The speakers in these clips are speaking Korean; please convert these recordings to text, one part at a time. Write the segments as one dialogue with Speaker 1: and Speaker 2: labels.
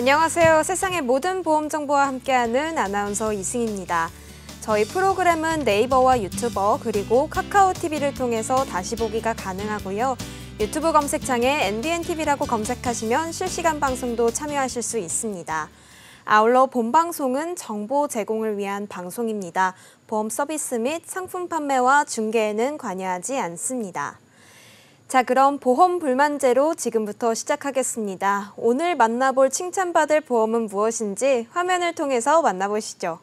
Speaker 1: 안녕하세요. 세상의 모든 보험 정보와 함께하는 아나운서 이승입니다. 저희 프로그램은 네이버와 유튜버 그리고 카카오TV를 통해서 다시 보기가 가능하고요. 유튜브 검색창에 NBNTV라고 검색하시면 실시간 방송도 참여하실 수 있습니다. 아울러 본방송은 정보 제공을 위한 방송입니다. 보험 서비스 및 상품 판매와 중개에는 관여하지 않습니다. 자, 그럼 보험 불만제로 지금부터 시작하겠습니다. 오늘 만나볼 칭찬받을 보험은 무엇인지 화면을 통해서 만나보시죠.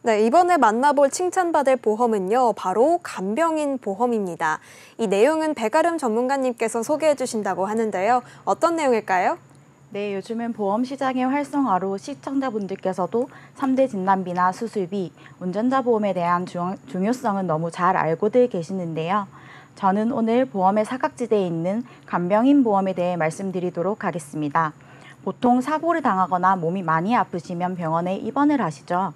Speaker 1: 네, 이번에 만나볼 칭찬받을 보험은요, 바로 간병인 보험입니다. 이 내용은 배가름 전문가님께서 소개해 주신다고 하는데요. 어떤 내용일까요?
Speaker 2: 네, 요즘은 보험 시장의 활성화로 시청자분들께서도 3대 진단비나 수술비, 운전자 보험에 대한 중요성은 너무 잘 알고들 계시는데요. 저는 오늘 보험의 사각지대에 있는 간병인 보험에 대해 말씀드리도록 하겠습니다. 보통 사고를 당하거나 몸이 많이 아프시면 병원에 입원을 하시죠.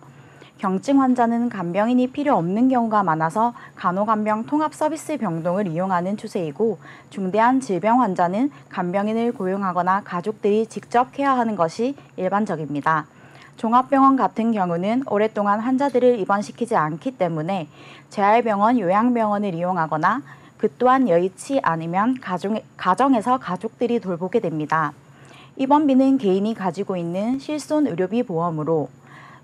Speaker 2: 경증 환자는 간병인이 필요 없는 경우가 많아서 간호간병 통합서비스 병동을 이용하는 추세이고, 중대한 질병 환자는 간병인을 고용하거나 가족들이 직접 케어하는 것이 일반적입니다. 종합병원 같은 경우는 오랫동안 환자들을 입원시키지 않기 때문에 재활병원, 요양병원을 이용하거나 그 또한 여의치 않으면 가정에서 가족들이 돌보게 됩니다. 입원비는 개인이 가지고 있는 실손의료비 보험으로,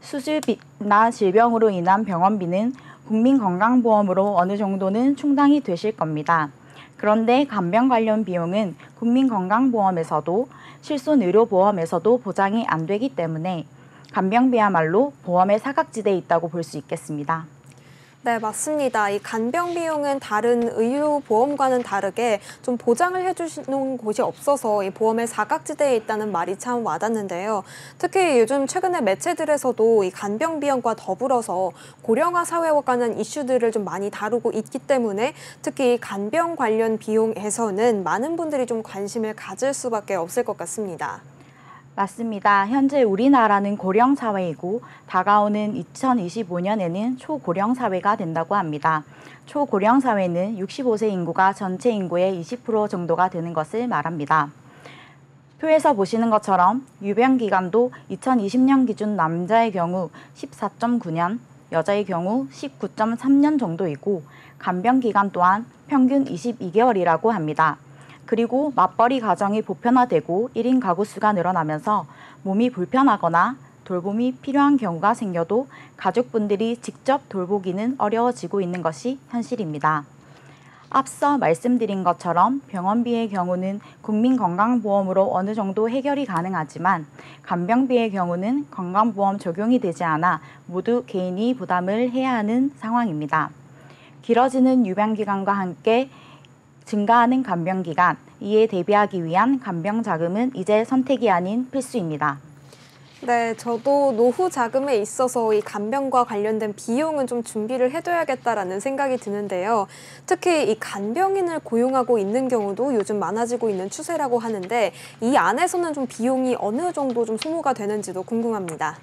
Speaker 2: 수술비나 질병으로 인한 병원비는 국민건강보험으로 어느 정도는 충당이 되실 겁니다. 그런데 간병 관련 비용은 국민건강보험에서도 실손의료보험에서도 보장이 안 되기 때문에 간병비야말로 보험의 사각지대에 있다고 볼 수 있겠습니다.
Speaker 1: 네, 맞습니다. 이 간병 비용은 다른 의료보험과는 다르게 좀 보장을 해주시는 곳이 없어서 이 보험의 사각지대에 있다는 말이 참 와닿는데요. 특히 요즘 최근에 매체들에서도 이 간병 비용과 더불어서 고령화 사회와 관한 이슈들을 좀 많이 다루고 있기 때문에 특히 간병 관련 비용에서는 많은 분들이 좀 관심을 가질 수밖에 없을 것 같습니다.
Speaker 2: 맞습니다. 현재 우리나라는 고령 사회이고 다가오는 2025년에는 초고령 사회가 된다고 합니다. 초고령 사회는 65세 인구가 전체 인구의 20% 정도가 되는 것을 말합니다. 표에서 보시는 것처럼 유병 기간도 2020년 기준 남자의 경우 14.9년, 여자의 경우 19.3년 정도이고, 간병 기간 또한 평균 22개월이라고 합니다. 그리고 맞벌이 가정이 보편화되고 1인 가구 수가 늘어나면서 몸이 불편하거나 돌봄이 필요한 경우가 생겨도 가족분들이 직접 돌보기는 어려워지고 있는 것이 현실입니다. 앞서 말씀드린 것처럼 병원비의 경우는 국민건강보험으로 어느 정도 해결이 가능하지만 간병비의 경우는 건강보험 적용이 되지 않아 모두 개인이 부담을 해야 하는 상황입니다. 길어지는 유병기간과 함께 증가하는 간병기간, 이에 대비하기 위한 간병자금은 이제 선택이 아닌 필수입니다.
Speaker 1: 네, 저도 노후 자금에 있어서 이 간병과 관련된 비용은 좀 준비를 해둬야겠다라는 생각이 드는데요. 특히 이 간병인을 고용하고 있는 경우도 요즘 많아지고 있는 추세라고 하는데 이 안에서는 좀 비용이 어느 정도 좀 소모가 되는지도 궁금합니다.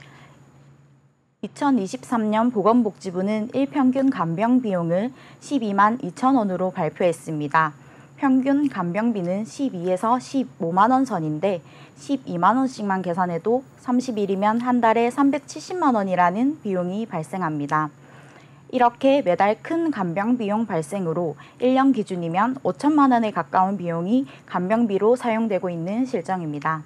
Speaker 2: 2023년 보건복지부는 일평균 간병 비용을 12만 2천 원으로 발표했습니다. 평균 간병비는 12에서 15만 원 선인데 12만 원씩만 계산해도 30일이면 한 달에 370만 원이라는 비용이 발생합니다. 이렇게 매달 큰 간병 비용 발생으로 1년 기준이면 5천만 원에 가까운 비용이 간병비로 사용되고 있는 실정입니다.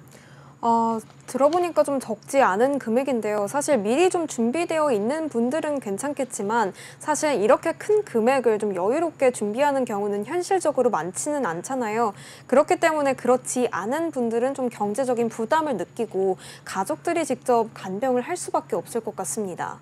Speaker 1: 들어보니까 좀 적지 않은 금액인데요. 사실 미리 좀 준비되어 있는 분들은 괜찮겠지만 사실 이렇게 큰 금액을 좀 여유롭게 준비하는 경우는 현실적으로 많지는 않잖아요. 그렇기 때문에 그렇지 않은 분들은 좀 경제적인 부담을 느끼고 가족들이 직접 간병을 할 수밖에 없을 것 같습니다.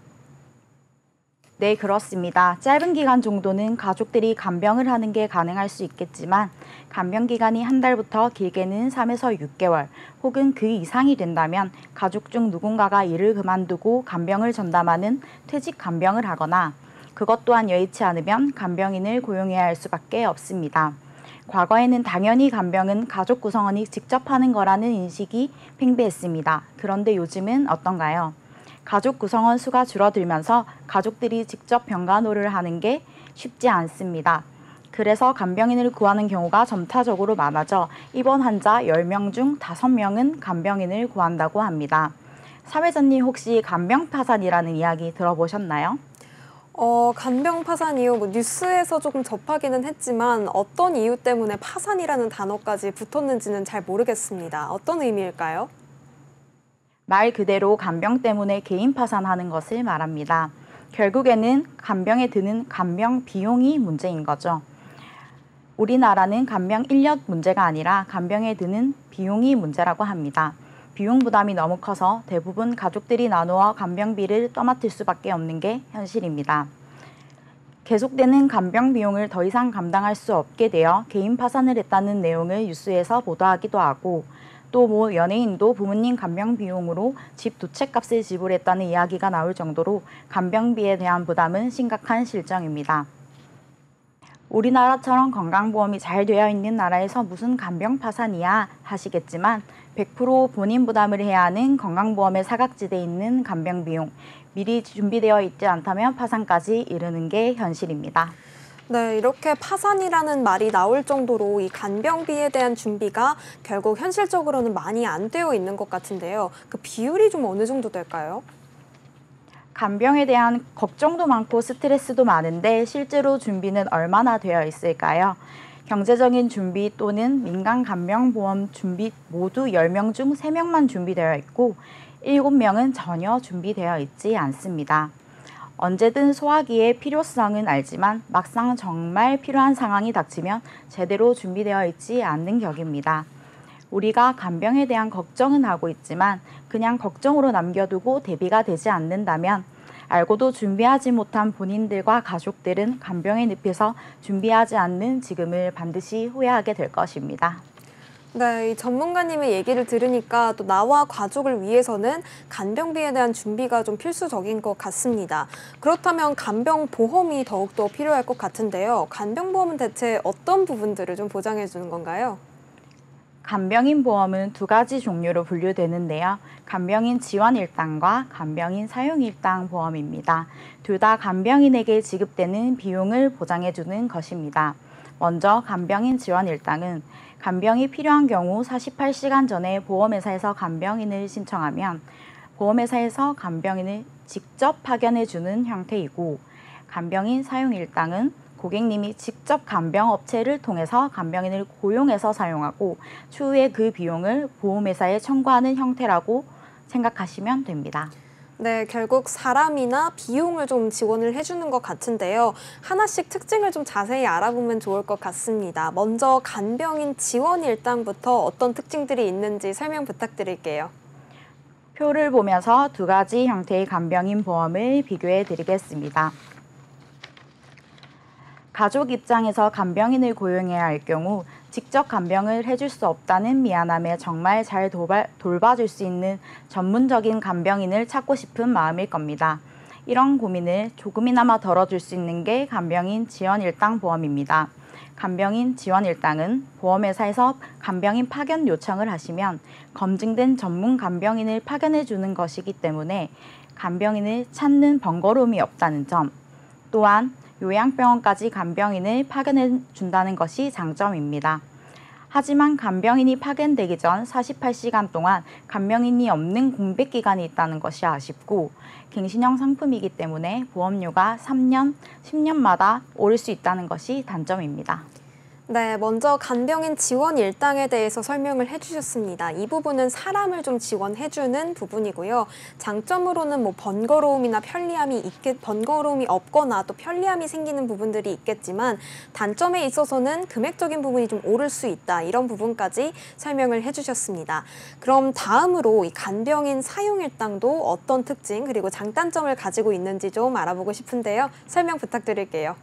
Speaker 2: 네, 그렇습니다. 짧은 기간 정도는 가족들이 간병을 하는 게 가능할 수 있겠지만 간병 기간이 한 달부터 길게는 3에서 6개월 혹은 그 이상이 된다면 가족 중 누군가가 일을 그만두고 간병을 전담하는 퇴직 간병을 하거나 그것 또한 여의치 않으면 간병인을 고용해야 할 수밖에 없습니다. 과거에는 당연히 간병은 가족 구성원이 직접 하는 거라는 인식이 팽배했습니다. 그런데 요즘은 어떤가요? 가족 구성원 수가 줄어들면서 가족들이 직접 병간호를 하는 게 쉽지 않습니다. 그래서 간병인을 구하는 경우가 점차적으로 많아져 입원 환자 10명 중 5명은 간병인을 구한다고 합니다. 사회자님 혹시 간병 파산이라는 이야기 들어보셨나요?
Speaker 1: 간병 파산이요. 뉴스에서 조금 접하기는 했지만 어떤 이유 때문에 파산이라는 단어까지 붙었는지는 잘 모르겠습니다. 어떤 의미일까요?
Speaker 2: 말 그대로 간병 때문에 개인 파산하는 것을 말합니다. 결국에는 간병에 드는 간병 비용이 문제인 거죠. 우리나라는 간병 인력 문제가 아니라 간병에 드는 비용이 문제라고 합니다. 비용 부담이 너무 커서 대부분 가족들이 나누어 간병비를 떠맡을 수밖에 없는 게 현실입니다. 계속되는 간병 비용을 더 이상 감당할 수 없게 되어 개인 파산을 했다는 내용을 뉴스에서 보도하기도 하고 또 뭐 연예인도 부모님 간병 비용으로 집 두 채 값을 지불했다는 이야기가 나올 정도로 간병비에 대한 부담은 심각한 실정입니다. 우리나라처럼 건강보험이 잘 되어 있는 나라에서 무슨 간병 파산이야 하시겠지만 100% 본인 부담을 해야 하는 건강보험의 사각지대에 있는 간병 비용, 미리 준비되어 있지 않다면 파산까지 이르는 게 현실입니다.
Speaker 1: 네, 이렇게 파산이라는 말이 나올 정도로 이 간병비에 대한 준비가 결국 현실적으로는 많이 안 되어 있는 것 같은데요. 그 비율이 좀 어느 정도 될까요?
Speaker 2: 간병에 대한 걱정도 많고 스트레스도 많은데 실제로 준비는 얼마나 되어 있을까요? 경제적인 준비 또는 민간 간병보험 준비 모두 10명 중 3명만 준비되어 있고 7명은 전혀 준비되어 있지 않습니다. 언제든 소화기의 필요성은 알지만 막상 정말 필요한 상황이 닥치면 제대로 준비되어 있지 않는 격입니다. 우리가 간병에 대한 걱정은 하고 있지만 그냥 걱정으로 남겨두고 대비가 되지 않는다면 알고도 준비하지 못한 본인들과 가족들은 간병의 늪에서 준비하지 않는 지금을 반드시 후회하게 될 것입니다.
Speaker 1: 네, 이 전문가님의 얘기를 들으니까 또 나와 가족을 위해서는 간병비에 대한 준비가 좀 필수적인 것 같습니다. 그렇다면 간병보험이 더욱더 필요할 것 같은데요. 간병보험은 대체 어떤 부분들을 좀 보장해 주는 건가요?
Speaker 2: 간병인 보험은 두 가지 종류로 분류되는데요. 간병인 지원 일당과 간병인 사용 일당 보험입니다. 둘 다 간병인에게 지급되는 비용을 보장해 주는 것입니다. 먼저 간병인 지원 일당은 간병이 필요한 경우 48시간 전에 보험회사에서 간병인을 신청하면 보험회사에서 간병인을 직접 파견해 주는 형태이고 간병인 사용 일당은 고객님이 직접 간병업체를 통해서 간병인을 고용해서 사용하고 추후에 그 비용을 보험회사에 청구하는 형태라고 생각하시면 됩니다.
Speaker 1: 네, 결국 사람이나 비용을 좀 지원을 해주는 것 같은데요. 하나씩 특징을 좀 자세히 알아보면 좋을 것 같습니다. 먼저 간병인 지원 일당부터 어떤 특징들이 있는지 설명 부탁드릴게요.
Speaker 2: 표를 보면서 두 가지 형태의 간병인 보험을 비교해 드리겠습니다. 가족 입장에서 간병인을 고용해야 할 경우 직접 간병을 해줄 수 없다는 미안함에 정말 잘 돌봐줄 수 있는 전문적인 간병인을 찾고 싶은 마음일 겁니다. 이런 고민을 조금이나마 덜어줄 수 있는 게 간병인 지원 일당 보험입니다. 간병인 지원 일당은 보험회사에서 간병인 파견 요청을 하시면 검증된 전문 간병인을 파견해 주는 것이기 때문에 간병인을 찾는 번거로움이 없다는 점, 또한 요양병원까지 간병인을 파견해 준다는 것이 장점입니다. 하지만 간병인이 파견되기 전 48시간 동안 간병인이 없는 공백 기간이 있다는 것이 아쉽고 갱신형 상품이기 때문에 보험료가 3년, 10년마다 오를 수 있다는 것이 단점입니다.
Speaker 1: 네, 먼저 간병인 지원 일당에 대해서 설명을 해주셨습니다. 이 부분은 사람을 좀 지원해주는 부분이고요. 장점으로는 뭐 번거로움이 없거나 또 편리함이 생기는 부분들이 있겠지만 단점에 있어서는 금액적인 부분이 좀 오를 수 있다. 이런 부분까지 설명을 해주셨습니다. 그럼 다음으로 이 간병인 사용 일당도 어떤 특징 그리고 장단점을 가지고 있는지 좀 알아보고 싶은데요. 설명 부탁드릴게요.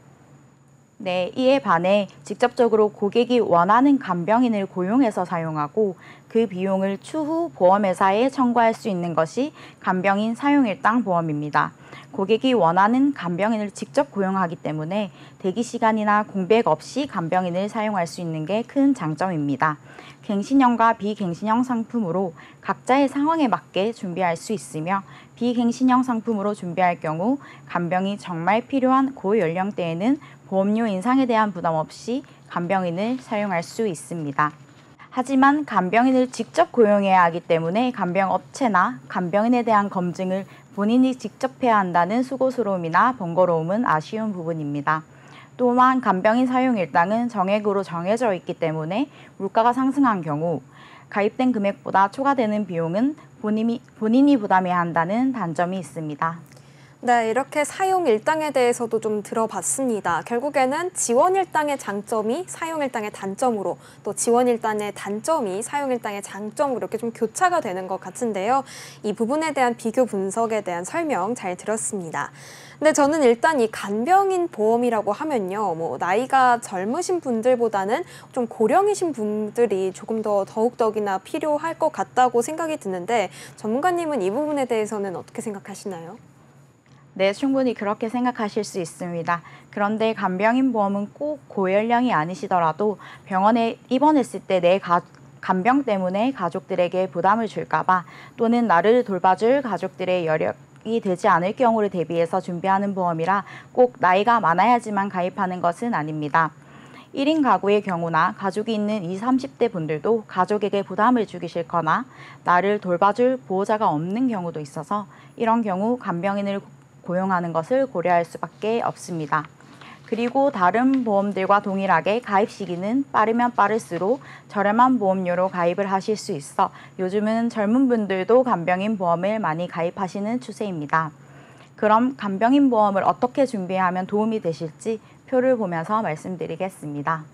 Speaker 2: 네, 이에 반해 직접적으로 고객이 원하는 간병인을 고용해서 사용하고 그 비용을 추후 보험회사에 청구할 수 있는 것이 간병인 사용일당 보험입니다. 고객이 원하는 간병인을 직접 고용하기 때문에 대기 시간이나 공백 없이 간병인을 사용할 수 있는 게 큰 장점입니다. 갱신형과 비갱신형 상품으로 각자의 상황에 맞게 준비할 수 있으며 비갱신형 상품으로 준비할 경우 간병이 정말 필요한 고연령대에는 보험료 인상에 대한 부담 없이 간병인을 사용할 수 있습니다. 하지만 간병인을 직접 고용해야 하기 때문에 간병업체나 간병인에 대한 검증을 본인이 직접 해야 한다는 수고스러움이나 번거로움은 아쉬운 부분입니다. 또한 간병인 사용 일당은 정액으로 정해져 있기 때문에 물가가 상승한 경우 가입된 금액보다 초과되는 비용은 본인이 부담해야 한다는 단점이 있습니다.
Speaker 1: 네, 이렇게 사용 일당에 대해서도 좀 들어봤습니다. 결국에는 지원 일당의 장점이 사용 일당의 단점으로, 또 지원 일당의 단점이 사용 일당의 장점으로 이렇게 좀 교차가 되는 것 같은데요. 이 부분에 대한 비교 분석에 대한 설명 잘 들었습니다. 근데 저는 일단 이 간병인 보험이라고 하면요, 나이가 젊으신 분들보다는 좀 고령이신 분들이 조금 더욱더이나 필요할 것 같다고 생각이 드는데, 전문가님은 이 부분에 대해서는 어떻게 생각하시나요?
Speaker 2: 네, 충분히 그렇게 생각하실 수 있습니다. 그런데 간병인 보험은 꼭 고연령이 아니시더라도 병원에 입원했을 때 내 간병 때문에 가족들에게 부담을 줄까봐 또는 나를 돌봐줄 가족들의 여력이 되지 않을 경우를 대비해서 준비하는 보험이라 꼭 나이가 많아야지만 가입하는 것은 아닙니다. 1인 가구의 경우나 가족이 있는 20, 30대 분들도 가족에게 부담을 주기 싫거나 나를 돌봐줄 보호자가 없는 경우도 있어서 이런 경우 간병인을 고용하는 것을 고려할 수밖에 없습니다. 그리고 다른 보험들과 동일하게 가입 시기는 빠르면 빠를수록 저렴한 보험료로 가입을 하실 수 있어 요즘은 젊은 분들도 간병인 보험을 많이 가입하시는 추세입니다. 그럼 간병인 보험을 어떻게 준비하면 도움이 되실지 표를 보면서 말씀드리겠습니다.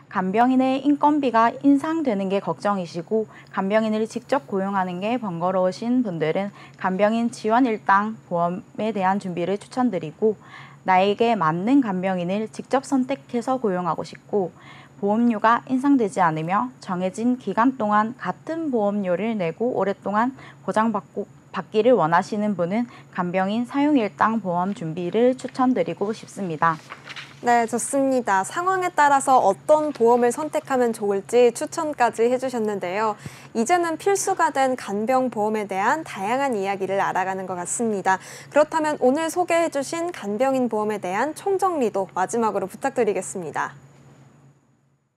Speaker 2: 간병인의 인건비가 인상되는 게 걱정이시고 간병인을 직접 고용하는 게 번거로우신 분들은 간병인 지원 일당 보험에 대한 준비를 추천드리고, 나에게 맞는 간병인을 직접 선택해서 고용하고 싶고 보험료가 인상되지 않으며 정해진 기간 동안 같은 보험료를 내고 오랫동안 보장받기를 원하시는 분은 간병인 사용 일당 보험 준비를 추천드리고 싶습니다.
Speaker 1: 네, 좋습니다. 상황에 따라서 어떤 보험을 선택하면 좋을지 추천까지 해주셨는데요. 이제는 필수가 된 간병보험에 대한 다양한 이야기를 알아가는 것 같습니다. 그렇다면 오늘 소개해주신 간병인 보험에 대한 총정리도 마지막으로 부탁드리겠습니다.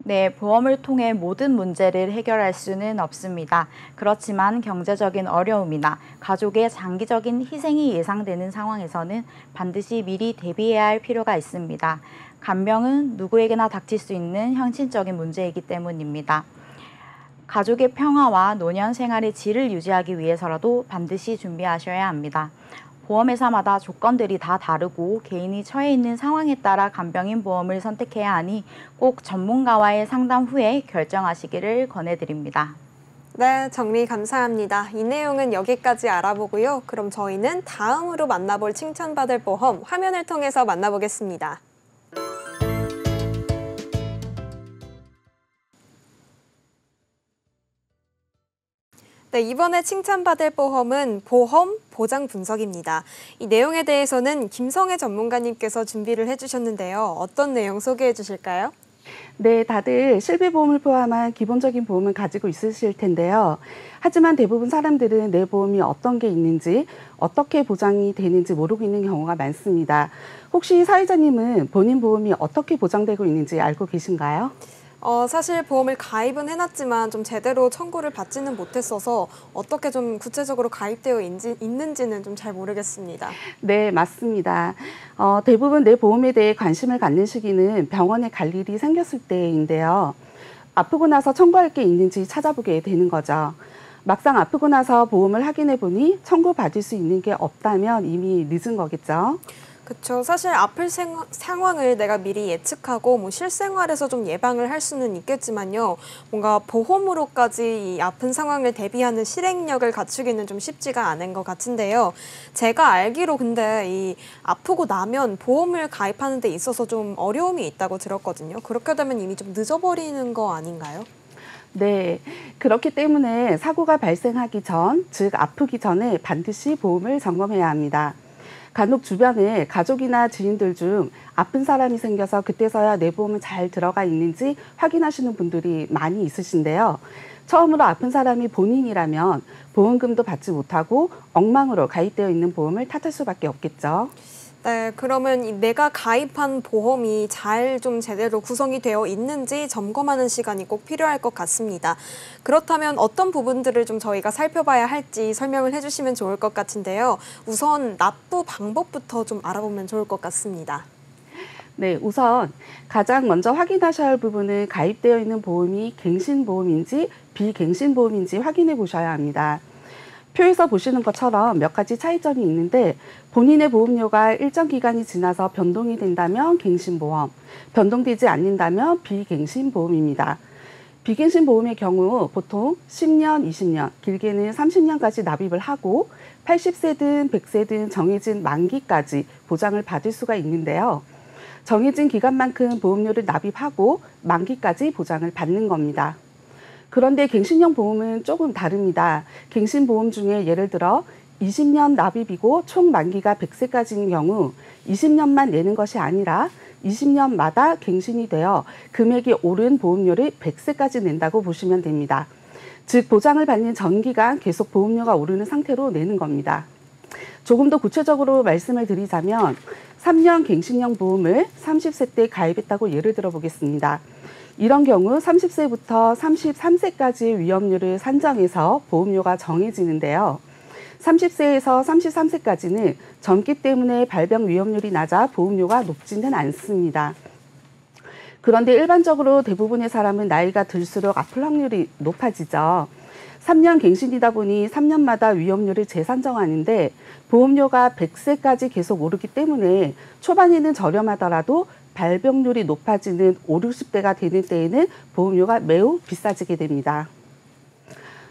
Speaker 2: 네, 보험을 통해 모든 문제를 해결할 수는 없습니다. 그렇지만 경제적인 어려움이나 가족의 장기적인 희생이 예상되는 상황에서는 반드시 미리 대비해야 할 필요가 있습니다. 간병은 누구에게나 닥칠 수 있는 현실적인 문제이기 때문입니다. 가족의 평화와 노년 생활의 질을 유지하기 위해서라도 반드시 준비하셔야 합니다. 보험회사마다 조건들이 다 다르고 개인이 처해 있는 상황에 따라 간병인 보험을 선택해야 하니 꼭 전문가와의 상담 후에 결정하시기를 권해드립니다.
Speaker 1: 네, 정리 감사합니다. 이 내용은 여기까지 알아보고요. 그럼 저희는 다음으로 만나볼 칭찬받을 보험 화면을 통해서 만나보겠습니다. 네, 이번에 칭찬받을 보험은 보험 보장 분석입니다. 이 내용에 대해서는 김성애 전문가님께서 준비를 해주셨는데요. 어떤 내용 소개해 주실까요?
Speaker 3: 네, 다들 실비보험을 포함한 기본적인 보험을 가지고 있으실 텐데요. 하지만 대부분 사람들은 내 보험이 어떤 게 있는지, 어떻게 보장이 되는지 모르고 있는 경우가 많습니다. 혹시 사회자님은 본인 보험이 어떻게 보장되고 있는지 알고 계신가요?
Speaker 1: 사실 보험을 가입은 해놨지만 좀 제대로 청구를 받지는 못했어서 어떻게 좀 구체적으로 가입되어 있는지는 좀 잘 모르겠습니다.
Speaker 3: 네, 맞습니다. 대부분 내 보험에 대해 관심을 갖는 시기는 병원에 갈 일이 생겼을 때인데요. 아프고 나서 청구할 게 있는지 찾아보게 되는 거죠. 막상 아프고 나서 보험을 확인해 보니 청구받을 수 있는 게 없다면 이미 늦은 거겠죠.
Speaker 1: 그렇죠. 사실 아플 상황을 내가 미리 예측하고 실생활에서 좀 예방을 할 수는 있겠지만요. 뭔가 보험으로까지 이 아픈 상황을 대비하는 실행력을 갖추기는 좀 쉽지가 않은 것 같은데요. 제가 알기로 근데 이 아프고 나면 보험을 가입하는 데 있어서 좀 어려움이 있다고 들었거든요. 그렇게 되면 이미 좀 늦어버리는 거 아닌가요?
Speaker 3: 네, 그렇기 때문에 사고가 발생하기 전, 즉 아프기 전에 반드시 보험을 점검해야 합니다. 간혹 주변에 가족이나 지인들 중 아픈 사람이 생겨서 그때서야 내 보험은 잘 들어가 있는지 확인하시는 분들이 많이 있으신데요. 처음으로 아픈 사람이 본인이라면 보험금도 받지 못하고 엉망으로 가입되어 있는 보험을 탓할 수밖에 없겠죠.
Speaker 1: 네, 그러면 내가 가입한 보험이 잘 좀 제대로 구성이 되어 있는지 점검하는 시간이 꼭 필요할 것 같습니다. 그렇다면 어떤 부분들을 좀 저희가 살펴봐야 할지 설명을 해주시면 좋을 것 같은데요. 우선 납부 방법부터 좀 알아보면 좋을 것 같습니다.
Speaker 3: 네, 우선 가장 먼저 확인하셔야 할 부분은 가입되어 있는 보험이 갱신보험인지 비갱신보험인지 확인해 보셔야 합니다. 표에서 보시는 것처럼 몇 가지 차이점이 있는데 본인의 보험료가 일정 기간이 지나서 변동이 된다면 갱신보험, 변동되지 않는다면 비갱신보험입니다. 비갱신보험의 경우 보통 10년, 20년, 길게는 30년까지 납입을 하고 80세든 100세든 정해진 만기까지 보장을 받을 수가 있는데요. 정해진 기간만큼 보험료를 납입하고 만기까지 보장을 받는 겁니다. 그런데 갱신형 보험은 조금 다릅니다. 갱신보험 중에 예를 들어 20년 납입이고 총 만기가 100세까지인 경우 20년만 내는 것이 아니라 20년마다 갱신이 되어 금액이 오른 보험료를 100세까지 낸다고 보시면 됩니다. 즉 보장을 받는 전기간 계속 보험료가 오르는 상태로 내는 겁니다. 조금 더 구체적으로 말씀을 드리자면 3년 갱신형 보험을 30세 때 가입했다고 예를 들어 보겠습니다. 이런 경우 30세부터 33세까지의 위험률을 산정해서 보험료가 정해지는데요. 30세에서 33세까지는 젊기 때문에 발병 위험률이 낮아 보험료가 높지는 않습니다. 그런데 일반적으로 대부분의 사람은 나이가 들수록 아플 확률이 높아지죠. 3년 갱신이다 보니 3년마다 위험률을 재산정하는데 보험료가 100세까지 계속 오르기 때문에 초반에는 저렴하더라도 발병률이 높아지는 5, 60대가 되는 때에는 보험료가 매우 비싸지게 됩니다.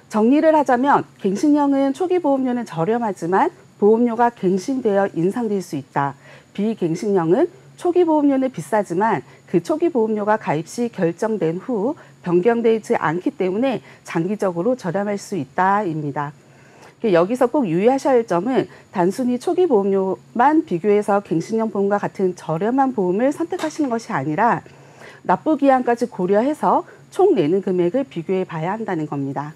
Speaker 3: 정리를 하자면 갱신형은 초기 보험료는 저렴하지만 보험료가 갱신되어 인상될 수 있다. 비갱신형은 초기 보험료는 비싸지만 그 초기 보험료가 가입 시 결정된 후 변경되지 않기 때문에 장기적으로 저렴할 수 있다입니다. 여기서 꼭 유의하셔야 할 점은 단순히 초기 보험료만 비교해서 갱신형 보험과 같은 저렴한 보험을 선택하시는 것이 아니라 납부 기한까지 고려해서 총 내는 금액을 비교해 봐야 한다는 겁니다.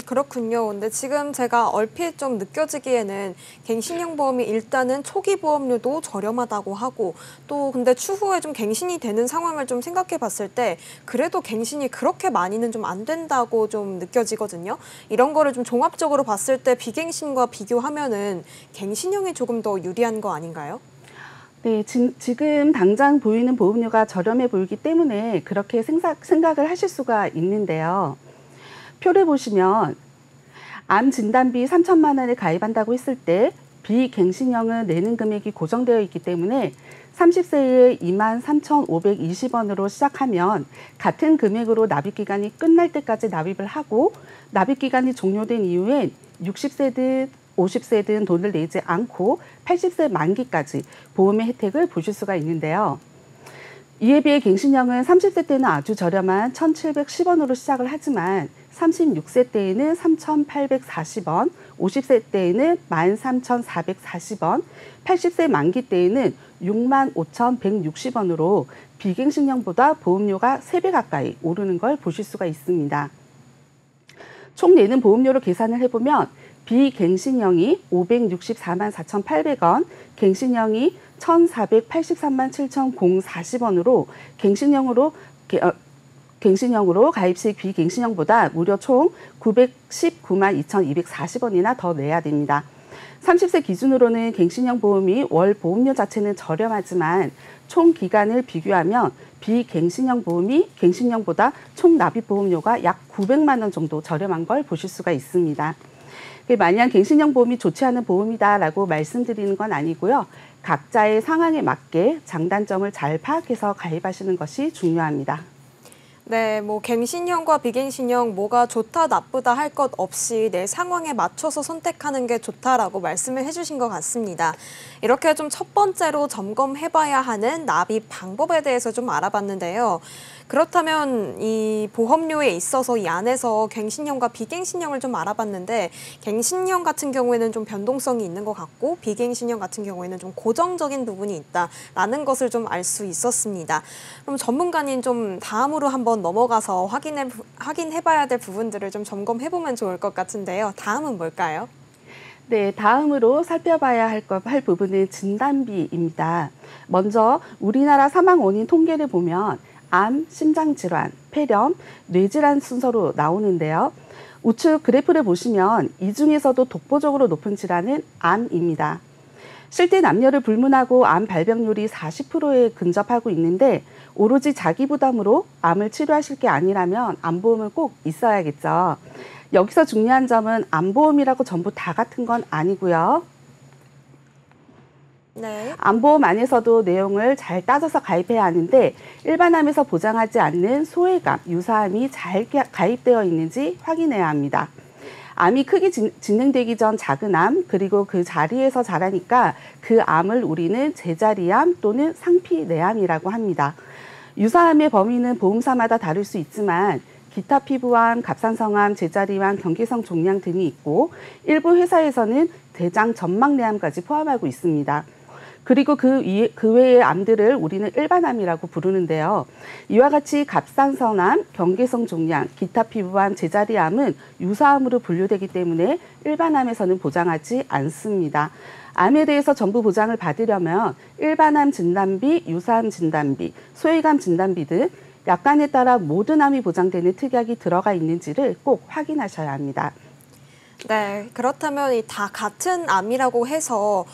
Speaker 1: 그렇군요. 근데 지금 제가 얼핏 좀 느껴지기에는 갱신형 보험이 일단은 초기 보험료도 저렴하다고 하고 또 근데 추후에 좀 갱신이 되는 상황을 좀 생각해 봤을 때 그래도 갱신이 그렇게 많이는 좀 안 된다고 좀 느껴지거든요. 이런 거를 좀 종합적으로 봤을 때 비갱신과 비교하면은 갱신형이 조금 더 유리한 거 아닌가요?
Speaker 3: 네, 지금 당장 보이는 보험료가 저렴해 보이기 때문에 그렇게 생각을 하실 수가 있는데요. 표를 보시면 암 진단비 3천만 원을 가입한다고 했을 때 비갱신형은 내는 금액이 고정되어 있기 때문에 30세에 23,520원으로 시작하면 같은 금액으로 납입기간이 끝날 때까지 납입을 하고 납입기간이 종료된 이후엔 60세든 50세든 돈을 내지 않고 80세 만기까지 보험의 혜택을 보실 수가 있는데요. 이에 비해 갱신형은 30세 때는 아주 저렴한 1,710원으로 시작을 하지만 36세 때에는 3,840원, 50세 때에는 13,440원, 80세 만기 때에는 65,160원으로 비갱신형보다 보험료가 3배 가까이 오르는 걸 보실 수가 있습니다. 총 내는 보험료로 계산을 해보면 비갱신형이 564만 4,800원, 갱신형이 1,483만 7,040원으로 갱신형으로 가입 시 비갱신형보다 무려 총 919만 2,240원이나 더 내야 됩니다. 30세 기준으로는 갱신형 보험이 월 보험료 자체는 저렴하지만 총 기간을 비교하면 비갱신형 보험이 갱신형보다 총 납입 보험료가 약 900만 원 정도 저렴한 걸 보실 수가 있습니다. 마냥 갱신형 보험이 좋지 않은 보험이다라고 말씀드리는 건 아니고요. 각자의 상황에 맞게 장단점을 잘 파악해서 가입하시는 것이 중요합니다.
Speaker 1: 네, 뭐 갱신형과 비갱신형 뭐가 좋다 나쁘다 할 것 없이 내 상황에 맞춰서 선택하는 게 좋다라고 말씀을 해주신 것 같습니다. 이렇게 좀 첫 번째로 점검해봐야 하는 납입 방법에 대해서 좀 알아봤는데요. 그렇다면 이 보험료에 있어서 이 안에서 갱신형과 비갱신형을 좀 알아봤는데 갱신형 같은 경우에는 좀 변동성이 있는 것 같고 비갱신형 같은 경우에는 좀 고정적인 부분이 있다라는 것을 좀 알 수 있었습니다. 그럼 전문가님 좀 다음으로 한번 넘어가서 확인해봐야 될 부분들을 좀 점검해보면 좋을 것 같은데요. 다음은 뭘까요?
Speaker 3: 네, 다음으로 살펴봐야 할 부분은 진단비입니다. 먼저 우리나라 사망 원인 통계를 보면 암, 심장질환, 폐렴, 뇌질환 순서로 나오는데요. 우측 그래프를 보시면 이 중에서도 독보적으로 높은 질환은 암입니다. 실제 남녀를 불문하고 암 발병률이 40%에 근접하고 있는데 오로지 자기 부담으로 암을 치료하실 게 아니라면 암보험은 꼭 있어야겠죠. 여기서 중요한 점은 암보험이라고 전부 다 같은 건 아니고요.
Speaker 1: 네.
Speaker 3: 암보험 안에서도 내용을 잘 따져서 가입해야 하는데 일반암에서 보장하지 않는 소외감, 유사암이 잘 가입되어 있는지 확인해야 합니다. 암이 크게 진행되기 전 작은 암, 그리고 그 자리에서 자라니까 그 암을 우리는 제자리암 또는 상피내암이라고 합니다. 유사암의 범위는 보험사마다 다를 수 있지만 기타 피부암, 갑상선암, 제자리암, 경계성 종양 등이 있고 일부 회사에서는 대장 점막내암까지 포함하고 있습니다. 그리고 그 외의 암들을 우리는 일반암이라고 부르는데요. 이와 같이 갑상선암, 경계성 종양, 기타 피부암, 제자리암은 유사암으로 분류되기 때문에 일반암에서는 보장하지 않습니다. 암에 대해서 전부 보장을 받으려면 일반암 진단비, 유사암 진단비, 소외감 진단비 등 약관에 따라 모든 암이 보장되는 특약이 들어가 있는지를 꼭 확인하셔야 합니다.
Speaker 1: 네, 그렇다면 다 같은 암이라고 해서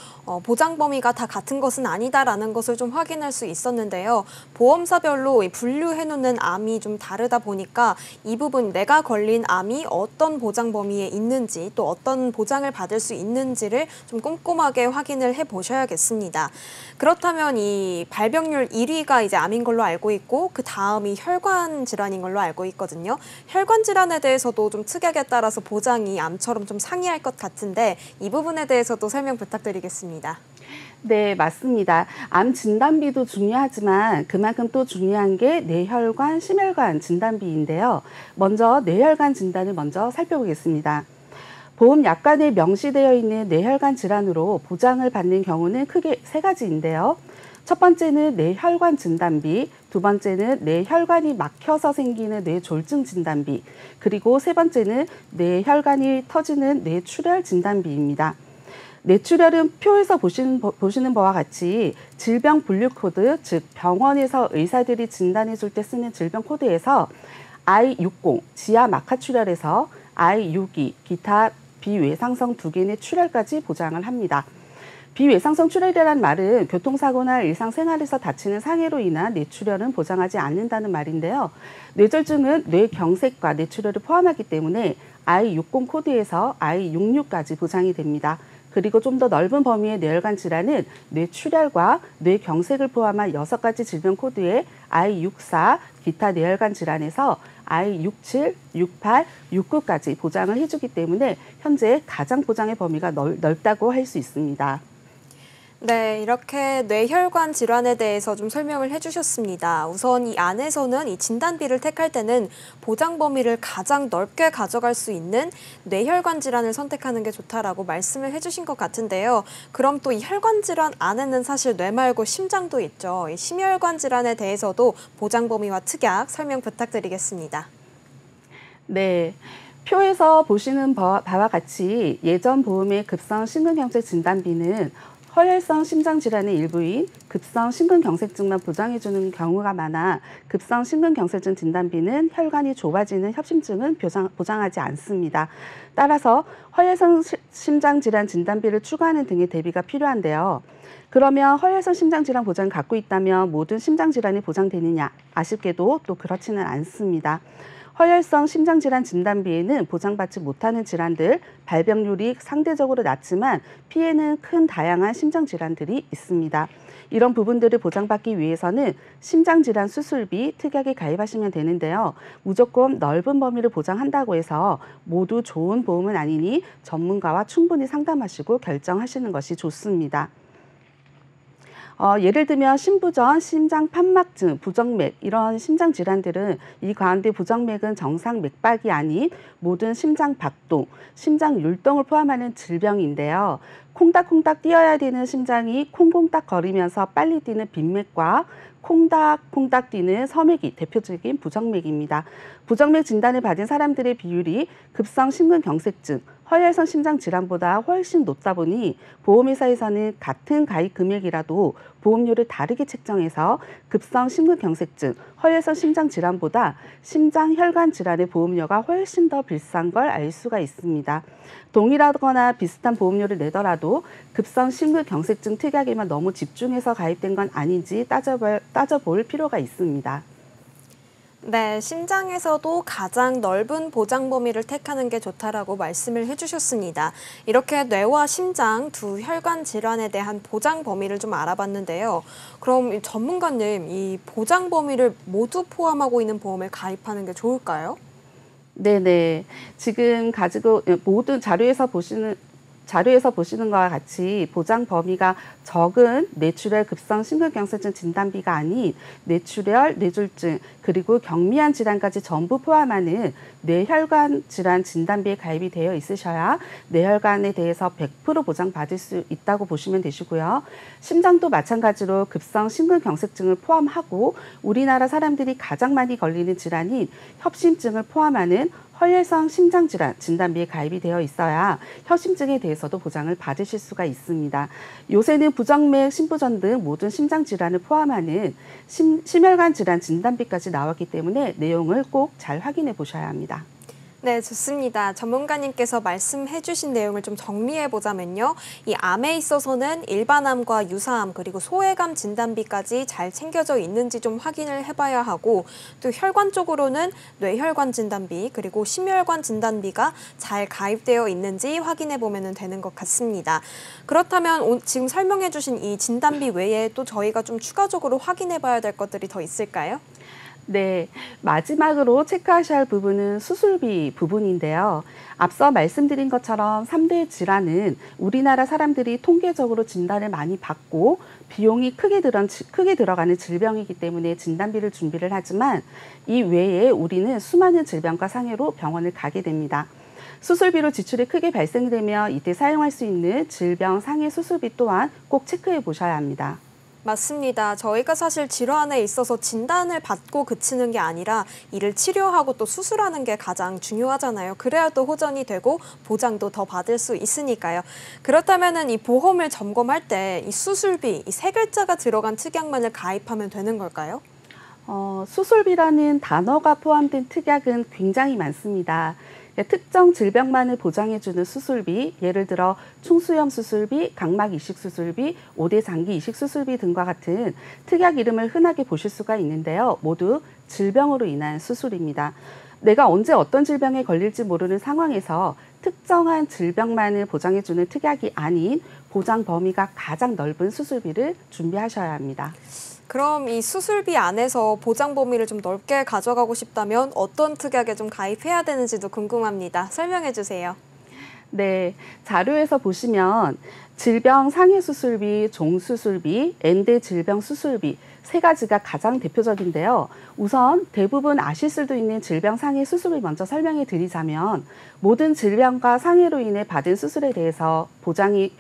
Speaker 1: 보장 범위가 다 같은 것은 아니다라는 것을 좀 확인할 수 있었는데요. 보험사별로 분류해놓는 암이 좀 다르다 보니까 이 부분 내가 걸린 암이 어떤 보장 범위에 있는지 또 어떤 보장을 받을 수 있는지를 좀 꼼꼼하게 확인을 해보셔야겠습니다. 그렇다면 이 발병률 1위가 이제 암인 걸로 알고 있고 그 다음이 혈관 질환인 걸로 알고 있거든요. 혈관 질환에 대해서도 좀 특약에 따라서 보장이 암처럼 좀 상이할 것 같은데 이 부분에 대해서도 설명 부탁드리겠습니다.
Speaker 3: 네, 맞습니다. 암 진단비도 중요하지만 그만큼 또 중요한 게 뇌혈관, 심혈관 진단비인데요. 먼저 뇌혈관 진단을 먼저 살펴보겠습니다. 보험 약관에 명시되어 있는 뇌혈관 질환으로 보장을 받는 경우는 크게 세 가지인데요. 첫 번째는 뇌혈관 진단비, 두 번째는 뇌혈관이 막혀서 생기는 뇌졸중 진단비, 그리고 세 번째는 뇌혈관이 터지는 뇌출혈 진단비입니다. 뇌출혈은 표에서 보시는 바와 같이 질병 분류 코드, 즉 병원에서 의사들이 진단해 줄 때 쓰는 질병 코드에서 I60, 지하 막하출혈에서 I62, 기타 비외상성 2개의 출혈까지 보장을 합니다. 비외상성 출혈이라는 말은 교통사고나 일상생활에서 다치는 상해로 인한 뇌출혈은 보장하지 않는다는 말인데요. 뇌졸중은 뇌경색과 뇌출혈을 포함하기 때문에 I60 코드에서 I66까지 보장이 됩니다. 그리고 좀 더 넓은 범위의 뇌혈관 질환은 뇌출혈과 뇌경색을 포함한 6가지 질병 코드의 I64, 기타 뇌혈관 질환에서 I67, 68, 69까지 보장을 해주기 때문에 현재 가장 보장의 범위가 넓다고 할 수 있습니다.
Speaker 1: 네, 이렇게 뇌혈관 질환에 대해서 좀 설명을 해주셨습니다. 우선 이 안에서는 이 진단비를 택할 때는 보장 범위를 가장 넓게 가져갈 수 있는 뇌혈관 질환을 선택하는 게 좋다라고 말씀을 해주신 것 같은데요. 그럼 또 이 혈관 질환 안에는 사실 뇌 말고 심장도 있죠. 이 심혈관 질환에 대해서도 보장 범위와 특약 설명 부탁드리겠습니다.
Speaker 3: 네. 표에서 보시는 바와 같이 예전 보험의 급성 심근경색 진단비는 허혈성 심장질환의 일부인 급성 심근경색증만 보장해주는 경우가 많아 급성 심근경색증 진단비는 혈관이 좁아지는 협심증은 보장하지 않습니다. 따라서 허혈성 심장질환 진단비를 추가하는 등의 대비가 필요한데요. 그러면 허혈성 심장질환 보장을 갖고 있다면 모든 심장질환이 보장되느냐? 아쉽게도 또 그렇지는 않습니다. 허혈성 심장질환 진단비에는 보장받지 못하는 질환들, 발병률이 상대적으로 낮지만 피해는 큰 다양한 심장질환들이 있습니다. 이런 부분들을 보장받기 위해서는 심장질환 수술비, 특약에 가입하시면 되는데요. 무조건 넓은 범위를 보장한다고 해서 모두 좋은 보험은 아니니 전문가와 충분히 상담하시고 결정하시는 것이 좋습니다. 예를 들면 심부전, 심장 판막증, 부정맥 이런 심장 질환들은 이 가운데 부정맥은 정상 맥박이 아닌 모든 심장 박동, 심장 율동을 포함하는 질병인데요. 콩닥콩닥 뛰어야 되는 심장이 콩콩닥 거리면서 빨리 뛰는 빈맥과 콩닥콩닥 뛰는 서맥이 대표적인 부정맥입니다. 부정맥 진단을 받은 사람들의 비율이 급성 심근경색증, 허혈성 심장 질환보다 훨씬 높다 보니 보험회사에서는 같은 가입 금액이라도 보험료를 다르게 책정해서 급성 심근경색증, 허혈성 심장 질환보다 심장혈관 질환의 보험료가 훨씬 더 비싼 걸 알 수가 있습니다. 동일하거나 비슷한 보험료를 내더라도 급성 심근경색증 특약에만 너무 집중해서 가입된 건 아닌지 따져볼 필요가 있습니다.
Speaker 1: 네, 심장에서도 가장 넓은 보장 범위를 택하는 게 좋다라고 말씀을 해주셨습니다. 이렇게 뇌와 심장 두 혈관 질환에 대한 보장 범위를 좀 알아봤는데요. 그럼 전문가님, 이 보장 범위를 모두 포함하고 있는 보험을 가입하는 게 좋을까요?
Speaker 3: 네네. 지금 가지고 모든 자료에서 보시는 것과 같이 보장 범위가 적은 뇌출혈 급성 심근경색증 진단비가 아닌 뇌출혈, 뇌졸중, 그리고 경미한 질환까지 전부 포함하는 뇌혈관 질환 진단비에 가입이 되어 있으셔야 뇌혈관에 대해서 100% 보장받을 수 있다고 보시면 되시고요. 심장도 마찬가지로 급성 심근경색증을 포함하고 우리나라 사람들이 가장 많이 걸리는 질환인 협심증을 포함하는 허혈성 심장질환 진단비에 가입이 되어 있어야 협심증에 대해서도 보장을 받으실 수가 있습니다. 요새는 부정맥, 심부전 등 모든 심장질환을 포함하는 심혈관 질환 진단비까지 나왔기 때문에 내용을 꼭 잘 확인해 보셔야 합니다.
Speaker 1: 네, 좋습니다. 전문가님께서 말씀해 주신 내용을 좀 정리해 보자면요. 이 암에 있어서는 일반암과 유사암 그리고 소외감 진단비까지 잘 챙겨져 있는지 좀 확인을 해봐야 하고 또 혈관 쪽으로는 뇌혈관 진단비 그리고 심혈관 진단비가 잘 가입되어 있는지 확인해 보면 되는 것 같습니다. 그렇다면 지금 설명해 주신 이 진단비 외에 또 저희가 좀 추가적으로 확인해 봐야 될 것들이 더 있을까요?
Speaker 3: 네, 마지막으로 체크하셔야 할 부분은 수술비 부분인데요. 앞서 말씀드린 것처럼 3대 질환은 우리나라 사람들이 통계적으로 진단을 많이 받고 비용이 크게 들어가는 질병이기 때문에 진단비를 준비를 하지만 이 외에 우리는 수많은 질병과 상해로 병원을 가게 됩니다. 수술비로 지출이 크게 발생되면 이때 사용할 수 있는 질병 상해 수술비 또한 꼭 체크해 보셔야 합니다.
Speaker 1: 맞습니다. 저희가 사실 질환에 있어서 진단을 받고 그치는 게 아니라 이를 치료하고 또 수술하는 게 가장 중요하잖아요. 그래야 또 호전이 되고 보장도 더 받을 수 있으니까요. 그렇다면 이 보험을 점검할 때 이 수술비, 이 세 글자가 들어간 특약만을 가입하면 되는 걸까요?
Speaker 3: 수술비라는 단어가 포함된 특약은 굉장히 많습니다. 특정 질병만을 보장해주는 수술비, 예를 들어 충수염 수술비, 각막 이식 수술비, 5대 장기 이식 수술비 등과 같은 특약 이름을 흔하게 보실 수가 있는데요. 모두 질병으로 인한 수술입니다. 내가 언제 어떤 질병에 걸릴지 모르는 상황에서 특정한 질병만을 보장해주는 특약이 아닌 보장 범위가 가장 넓은 수술비를 준비하셔야 합니다.
Speaker 1: 그럼 이 수술비 안에서 보장 범위를 좀 넓게 가져가고 싶다면 어떤 특약에 좀 가입해야 되는지도 궁금합니다. 설명해 주세요.
Speaker 3: 네, 자료에서 보시면 질병 상해 수술비, 종수술비, 엔대 질병 수술비 세 가지가 가장 대표적인데요. 우선 대부분 아실 수도 있는 질병 상해 수술을 먼저 설명해 드리자면 모든 질병과 상해로 인해 받은 수술에 대해서 보장이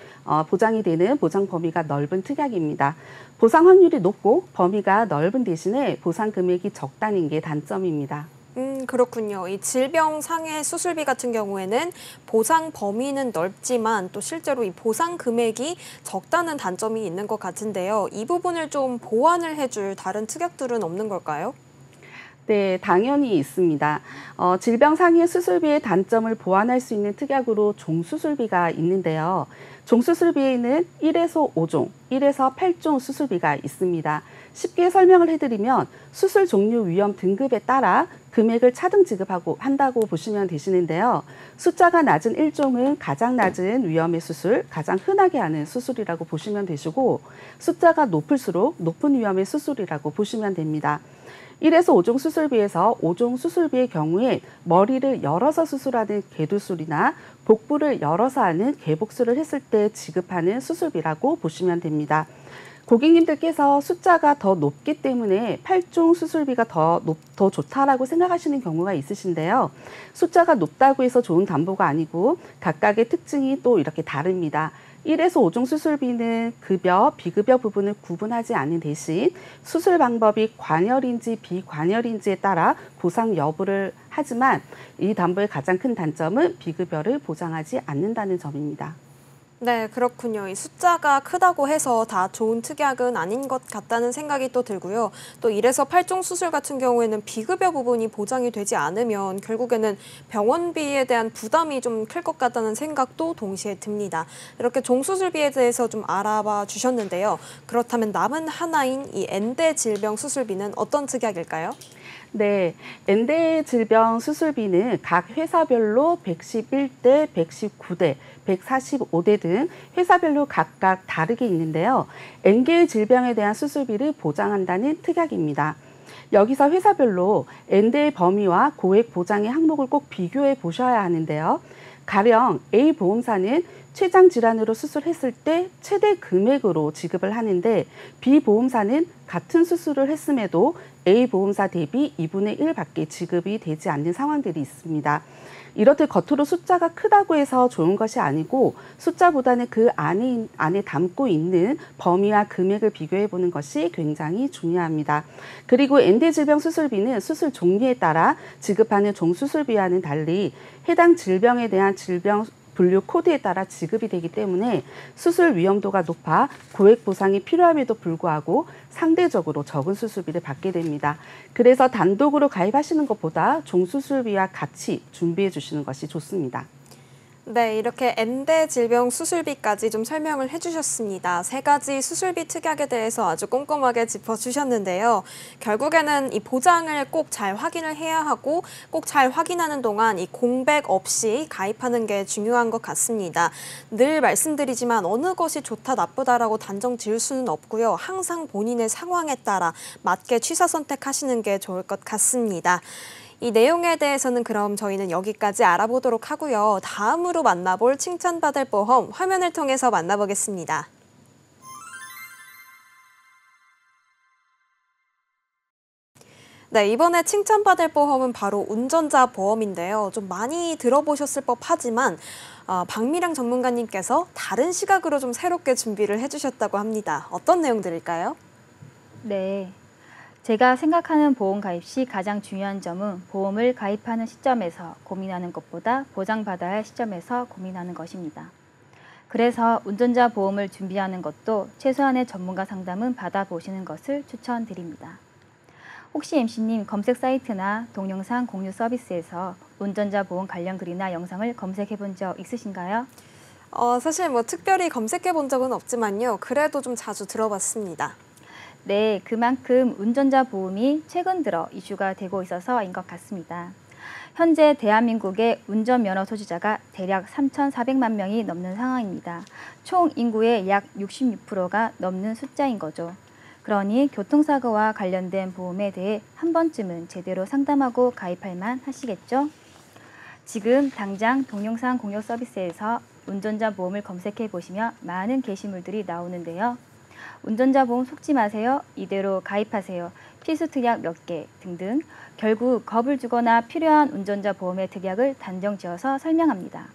Speaker 3: 되는 보장 범위가 넓은 특약입니다. 보상 확률이 높고 범위가 넓은 대신에 보상 금액이 적다는 게 단점입니다.
Speaker 1: 그렇군요. 이 질병 상해 수술비 같은 경우에는 보상 범위는 넓지만 또 실제로 이 보상 금액이 적다는 단점이 있는 것 같은데요. 이 부분을 좀 보완을 해줄 다른 특약들은 없는 걸까요?
Speaker 3: 네, 당연히 있습니다. 질병 상해 수술비의 단점을 보완할 수 있는 특약으로 종수술비가 있는데요. 종수술비에는 1에서 5종, 1에서 8종 수술비가 있습니다. 쉽게 설명을 해드리면 수술 종류 위험 등급에 따라 금액을 차등 지급한다고 보시면 되시는데요. 숫자가 낮은 1종은 가장 낮은 위험의 수술, 가장 흔하게 하는 수술이라고 보시면 되시고 숫자가 높을수록 높은 위험의 수술이라고 보시면 됩니다. 1에서 5종 수술비에서 5종 수술비의 경우에 머리를 열어서 수술하는 개두술이나 복부를 열어서 하는 개복술을 했을 때 지급하는 수술비라고 보시면 됩니다. 고객님들께서 숫자가 더 높기 때문에 8종 수술비가 더 좋다라고 생각하시는 경우가 있으신데요. 숫자가 높다고 해서 좋은 담보가 아니고 각각의 특징이 또 이렇게 다릅니다. 1에서 5종 수술비는 급여, 비급여 부분을 구분하지 않는 대신 수술 방법이 관열인지 비관열인지에 따라 보상 여부를 하지만 이 담보의 가장 큰 단점은 비급여를 보장하지 않는다는 점입니다.
Speaker 1: 네, 그렇군요. 이 숫자가 크다고 해서 다 좋은 특약은 아닌 것 같다는 생각이 또 들고요. 또 1에서 8종 수술 같은 경우에는 비급여 부분이 보장이 되지 않으면 결국에는 병원비에 대한 부담이 좀 클 것 같다는 생각도 동시에 듭니다. 이렇게 종수술비에 대해서 좀 알아봐 주셨는데요. 그렇다면 남은 하나인 이 N대 질병 수술비는 어떤 특약일까요?
Speaker 3: 네, N대 질병 수술비는 각 회사별로 111대, 119대, 145대 등 회사별로 각각 다르게 있는데요. N개의 질병에 대한 수술비를 보장한다는 특약입니다. 여기서 회사별로 N대의 범위와 고액 보장의 항목을 꼭 비교해 보셔야 하는데요. 가령 A 보험사는 췌장 질환으로 수술했을 때 최대 금액으로 지급을 하는데 B 보험사는 같은 수술을 했음에도 A 보험사 대비 2분의 1밖에 지급이 되지 않는 상황들이 있습니다. 이렇듯 겉으로 숫자가 크다고 해서 좋은 것이 아니고 숫자보다는 그 안에 담고 있는 범위와 금액을 비교해 보는 것이 굉장히 중요합니다. 그리고 N대 질병 수술비는 수술 종류에 따라 지급하는 종수술비와는 달리 해당 질병에 대한 질병 분류 코드에 따라 지급이 되기 때문에 수술 위험도가 높아 고액 보상이 필요함에도 불구하고 상대적으로 적은 수술비를 받게 됩니다. 그래서 단독으로 가입하시는 것보다 종수술비와 같이 준비해 주시는 것이 좋습니다.
Speaker 1: 네, 이렇게 N대 질병 수술비까지 좀 설명을 해주셨습니다. 세 가지 수술비 특약에 대해서 아주 꼼꼼하게 짚어주셨는데요. 결국에는 이 보장을 꼭 잘 확인을 해야 하고 꼭 잘 확인하는 동안 이 공백 없이 가입하는 게 중요한 것 같습니다. 늘 말씀드리지만 어느 것이 좋다 나쁘다라고 단정 지을 수는 없고요. 항상 본인의 상황에 따라 맞게 취사 선택하시는 게 좋을 것 같습니다. 이 내용에 대해서는 그럼 저희는 여기까지 알아보도록 하고요. 다음으로 만나볼 칭찬받을 보험 화면을 통해서 만나보겠습니다. 네, 이번에 칭찬받을 보험은 바로 운전자 보험인데요. 좀 많이 들어보셨을 법하지만 박미량 전문가님께서 다른 시각으로 좀 새롭게 준비를 해주셨다고 합니다. 어떤 내용들일까요?
Speaker 4: 네. 제가 생각하는 보험 가입 시 가장 중요한 점은 보험을 가입하는 시점에서 고민하는 것보다 보장받아야 할 시점에서 고민하는 것입니다. 그래서 운전자 보험을 준비하는 것도 최소한의 전문가 상담은 받아보시는 것을 추천드립니다. 혹시 MC님 검색 사이트나 동영상 공유 서비스에서 운전자 보험 관련 글이나 영상을 검색해 본 적 있으신가요?
Speaker 1: 사실 특별히 검색해 본 적은 없지만요. 그래도 좀 자주 들어봤습니다.
Speaker 4: 네, 그만큼 운전자 보험이 최근 들어 이슈가 되고 있어서인 것 같습니다. 현재 대한민국의 운전면허 소지자가 대략 3,400만 명이 넘는 상황입니다. 총 인구의 약 66%가 넘는 숫자인 거죠. 그러니 교통사고와 관련된 보험에 대해 한 번쯤은 제대로 상담하고 가입할 만 하시겠죠? 지금 당장 동영상 공유 서비스에서 운전자 보험을 검색해 보시면 많은 게시물들이 나오는데요. 운전자 보험 속지 마세요. 이대로 가입하세요. 필수 특약 몇 개 등등 결국 겁을 주거나 필요한 운전자 보험의 특약을 단정 지어서 설명합니다.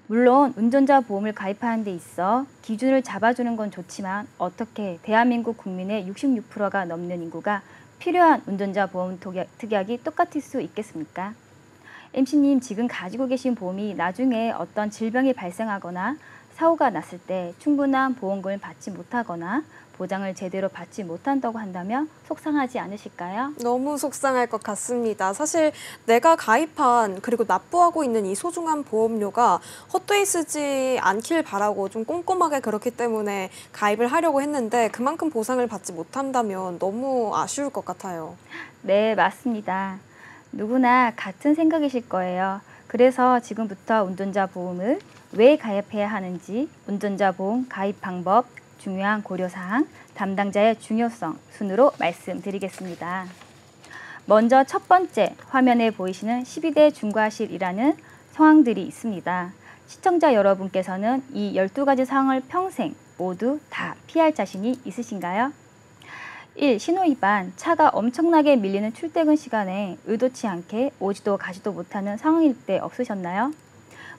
Speaker 4: 물론 운전자 보험을 가입하는 데 있어 기준을 잡아주는 건 좋지만 어떻게 대한민국 국민의 66%가 넘는 인구가 필요한 운전자 보험 특약이 똑같을 수 있겠습니까? MC님 지금 가지고 계신 보험이 나중에 어떤 질병이 발생하거나 사고가 났을 때 충분한 보험금을 받지 못하거나 보장을 제대로 받지 못한다고 한다면 속상하지 않으실까요?
Speaker 1: 너무 속상할 것 같습니다. 사실 내가 가입한 그리고 납부하고 있는 이 소중한 보험료가 헛되이 쓰지 않길 바라고 좀 꼼꼼하게 그렇기 때문에 가입을 하려고 했는데 그만큼 보상을 받지 못한다면 너무 아쉬울 것 같아요.
Speaker 4: 네, 맞습니다. 누구나 같은 생각이실 거예요. 그래서 지금부터 운전자 보험을 왜 가입해야 하는지, 운전자 보험 가입 방법, 중요한 고려사항, 담당자의 중요성 순으로 말씀드리겠습니다. 먼저 첫 번째, 화면에 보이시는 12대 중과실이라는 상황들이 있습니다. 시청자 여러분께서는 이 12가지 사항을 평생 모두 다 피할 자신이 있으신가요? 1. 신호위반. 차가 엄청나게 밀리는 출퇴근 시간에 의도치 않게 오지도 가지도 못하는 상황일 때 없으셨나요?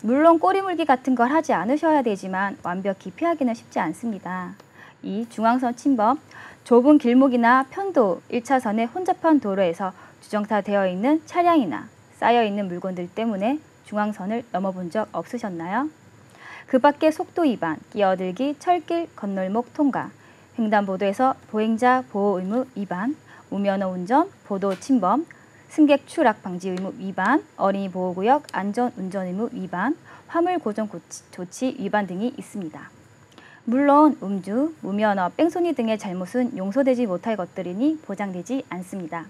Speaker 4: 물론 꼬리물기 같은 걸 하지 않으셔야 되지만 완벽히 피하기는 쉽지 않습니다. 2. 중앙선 침범. 좁은 길목이나 편도 1차선의 혼잡한 도로에서 주정차되어 있는 차량이나 쌓여있는 물건들 때문에 중앙선을 넘어본 적 없으셨나요? 그 밖에 속도 위반, 끼어들기, 철길, 건널목 통과, 횡단보도에서 보행자 보호 의무 위반, 무면허 운전, 보도 침범, 승객 추락 방지 의무 위반, 어린이 보호구역 안전 운전 의무 위반, 화물 고정 조치 위반 등이 있습니다. 물론 음주, 무면허, 뺑소니 등의 잘못은 용서되지 못할 것들이니 보장되지 않습니다.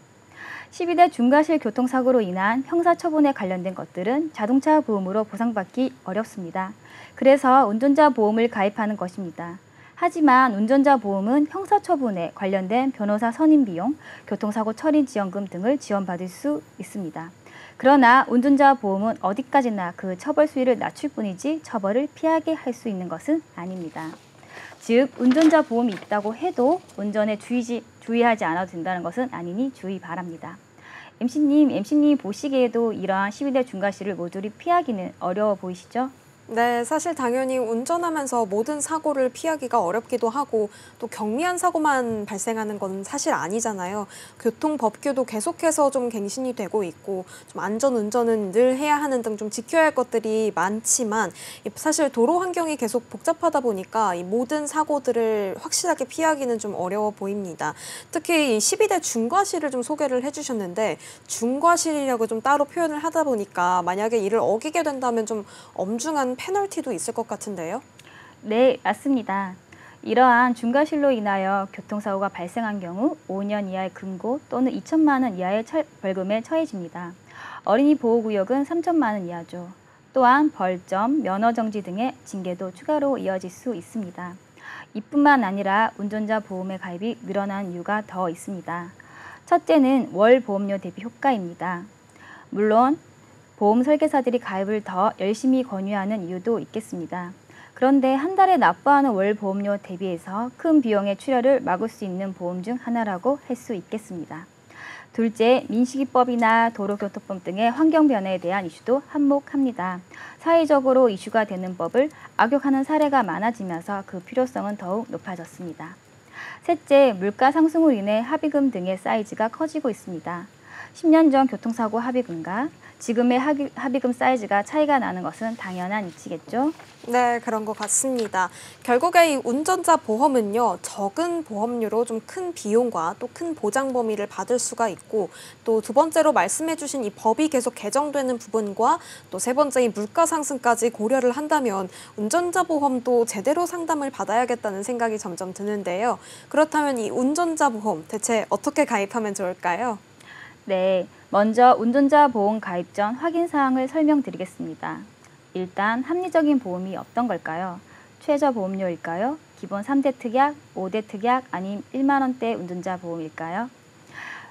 Speaker 4: 12대 중과실 교통사고로 인한 형사처분에 관련된 것들은 자동차 보험으로 보상받기 어렵습니다. 그래서 운전자 보험을 가입하는 것입니다. 하지만 운전자 보험은 형사처분에 관련된 변호사 선임 비용, 교통사고 처리 지원금 등을 지원받을 수 있습니다. 그러나 운전자 보험은 어디까지나 그 처벌 수위를 낮출 뿐이지 처벌을 피하게 할 수 있는 것은 아닙니다. 즉, 운전자 보험이 있다고 해도 운전에 주의하지 않아도 된다는 것은 아니니 주의 바랍니다. MC님 보시기에도 이러한 12대 중과실을 모조리 피하기는 어려워 보이시죠?
Speaker 1: 네, 사실 당연히 운전하면서 모든 사고를 피하기가 어렵기도 하고 또 경미한 사고만 발생하는 건 사실 아니잖아요. 교통법규도 계속해서 좀 갱신이 되고 있고 좀 안전운전은 늘 해야 하는 등 좀 지켜야 할 것들이 많지만 사실 도로 환경이 계속 복잡하다 보니까 이 모든 사고들을 확실하게 피하기는 좀 어려워 보입니다. 특히 이 12대 중과실을 좀 소개를 해주셨는데 중과실이라고 좀 따로 표현을 하다 보니까 만약에 이를 어기게 된다면 좀 엄중한 페널티도 있을 것 같은데요?
Speaker 4: 네, 맞습니다. 이러한 중과실로 인하여 교통사고가 발생한 경우 5년 이하의 금고 또는 2천만 원 이하의 벌금에 처해집니다. 어린이 보호구역은 3천만 원 이하죠. 또한 벌점, 면허정지 등의 징계도 추가로 이어질 수 있습니다. 이뿐만 아니라 운전자 보험의 가입이 늘어난 이유가 더 있습니다. 첫째는 월 보험료 대비 효과입니다. 물론 보험 설계사들이 가입을 더 열심히 권유하는 이유도 있겠습니다. 그런데 한 달에 납부하는 월 보험료 대비해서 큰 비용의 출혈을 막을 수 있는 보험 중 하나라고 할 수 있겠습니다. 둘째, 민식이법이나 도로교통법 등의 환경 변화에 대한 이슈도 한몫합니다. 사회적으로 이슈가 되는 법을 악용하는 사례가 많아지면서 그 필요성은 더욱 높아졌습니다. 셋째, 물가 상승으로 인해 합의금 등의 사이즈가 커지고 있습니다. 10년 전 교통사고 합의금과 지금의 합의금 사이즈가 차이가 나는 것은 당연한 이치겠죠?
Speaker 1: 네, 그런 것 같습니다. 결국에 이 운전자 보험은요, 적은 보험료로 좀 큰 비용과 또 큰 보장 범위를 받을 수가 있고, 또 두 번째로 말씀해주신 이 법이 계속 개정되는 부분과 또 세 번째 이 물가 상승까지 고려를 한다면 운전자 보험도 제대로 상담을 받아야겠다는 생각이 점점 드는데요. 그렇다면 이 운전자 보험 대체 어떻게 가입하면 좋을까요?
Speaker 4: 네, 먼저 운전자 보험 가입 전 확인 사항을 설명드리겠습니다. 일단 합리적인 보험이 어떤 걸까요? 최저 보험료일까요? 기본 3대 특약, 5대 특약, 아님 1만 원대 운전자 보험일까요?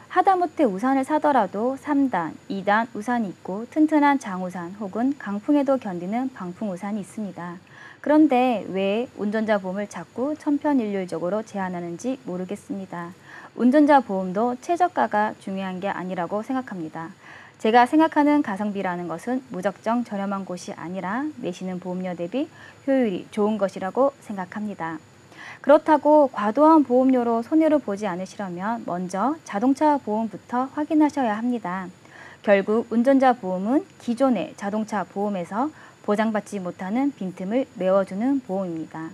Speaker 4: 하다못해 우산을 사더라도 3단, 2단 우산이 있고 튼튼한 장우산 혹은 강풍에도 견디는 방풍 우산이 있습니다. 그런데 왜 운전자 보험을 자꾸 천편일률적으로 제한하는지 모르겠습니다. 운전자 보험도 최저가가 중요한 게 아니라고 생각합니다. 제가 생각하는 가성비라는 것은 무작정 저렴한 곳이 아니라 내시는 보험료 대비 효율이 좋은 것이라고 생각합니다. 그렇다고 과도한 보험료로 손해를 보지 않으시려면 먼저 자동차 보험부터 확인하셔야 합니다. 결국 운전자 보험은 기존의 자동차 보험에서 보장받지 못하는 빈틈을 메워주는 보험입니다.